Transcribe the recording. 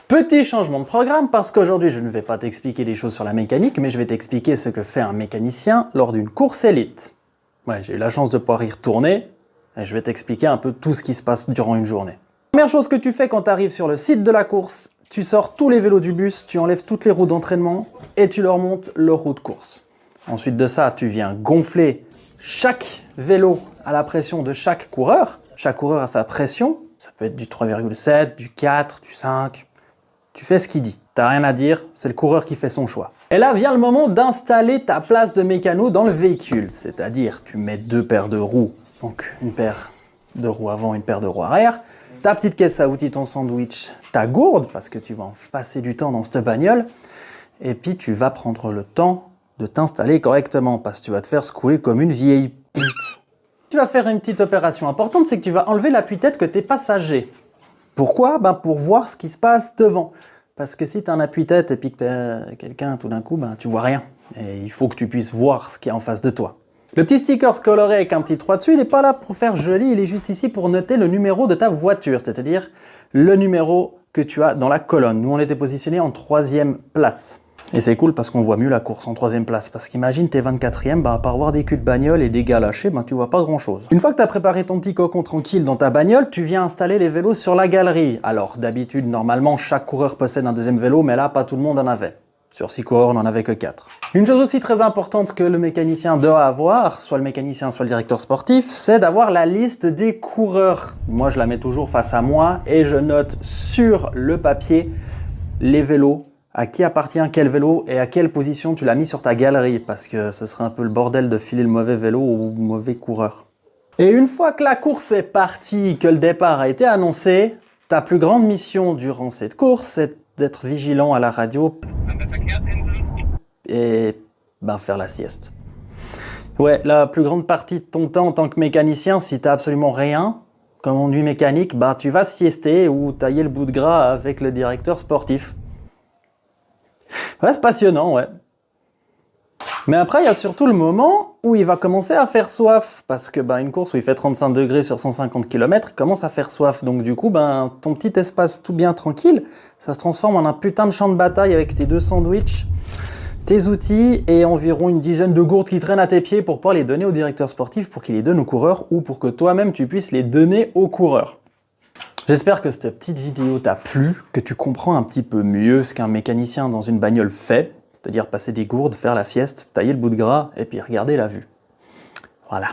Petit changement de programme parce qu'aujourd'hui je ne vais pas t'expliquer des choses sur la mécanique, mais je vais t'expliquer ce que fait un mécanicien lors d'une course élite. Ouais, j'ai eu la chance de pouvoir y retourner et je vais t'expliquer un peu tout ce qui se passe durant une journée. Première chose que tu fais quand tu arrives sur le site de la course, tu sors tous les vélos du bus, tu enlèves toutes les roues d'entraînement et tu leur montes leur roue de course. Ensuite de ça, tu viens gonfler chaque vélo à la pression de chaque coureur. Chaque coureur a sa pression, ça peut être du 3,7, du 4, du 5... Tu fais ce qu'il dit, t'as rien à dire, c'est le coureur qui fait son choix. Et là vient le moment d'installer ta place de mécano dans le véhicule, c'est-à-dire tu mets deux paires de roues, donc une paire de roues avant, une paire de roues arrière, ta petite caisse à outils, ton sandwich, ta gourde, parce que tu vas en passer du temps dans cette bagnole, et puis tu vas prendre le temps de t'installer correctement, parce que tu vas te faire secouer comme une vieille pute. Tu vas faire une petite opération importante, c'est que tu vas enlever l'appui-tête côté passager. Pourquoi? Ben pour voir ce qui se passe devant. Parce que si tu as un appui-tête et puis que tu as quelqu'un tout d'un coup, ben tu vois rien. Et il faut que tu puisses voir ce qui est en face de toi. Le petit sticker coloré avec un petit 3 dessus, il n'est pas là pour faire joli, il est juste ici pour noter le numéro de ta voiture, c'est-à-dire le numéro que tu as dans la colonne. Nous, on était positionné en 3e place. Et c'est cool parce qu'on voit mieux la course en 3e place. Parce qu'imagine, t'es 24e, bah, à part voir des culs de bagnole et des gars lâchés, bah, tu vois pas grand chose. Une fois que tu as préparé ton petit cocon tranquille dans ta bagnole, tu viens installer les vélos sur la galerie. Alors d'habitude, normalement, chaque coureur possède un deuxième vélo, mais là, pas tout le monde en avait. Sur 6 coureurs, on n'en avait que 4. Une chose aussi très importante que le mécanicien doit avoir, soit le mécanicien, soit le directeur sportif, c'est d'avoir la liste des coureurs. Moi, je la mets toujours face à moi et je note sur le papier les vélos, à qui appartient quel vélo et à quelle position tu l'as mis sur ta galerie, parce que ce serait un peu le bordel de filer le mauvais vélo au mauvais coureur. Et une fois que la course est partie, que le départ a été annoncé, ta plus grande mission durant cette course, c'est d'être vigilant à la radio et ben, faire la sieste. Ouais, la plus grande partie de ton temps en tant que mécanicien, si tu n'as absolument rien, comme enduit mécanique, bah, tu vas siester ou tailler le bout de gras avec le directeur sportif. Ouais, c'est passionnant, ouais. Mais après, il y a surtout le moment où il va commencer à faire soif. Parce que une course où il fait 35 degrés sur 150 km, il commence à faire soif. Donc du coup, ton petit espace tout bien tranquille, ça se transforme en un putain de champ de bataille avec tes 2 sandwichs, tes outils et environ une dizaine de gourdes qui traînent à tes pieds pour pouvoir les donner au directeur sportif pour qu'il les donne aux coureurs ou pour que toi-même tu puisses les donner aux coureurs. J'espère que cette petite vidéo t'a plu, que tu comprends un petit peu mieux ce qu'un mécanicien dans une bagnole fait, c'est-à-dire passer des gourdes, faire la sieste, tailler le bout de gras et puis regarder la vue. Voilà.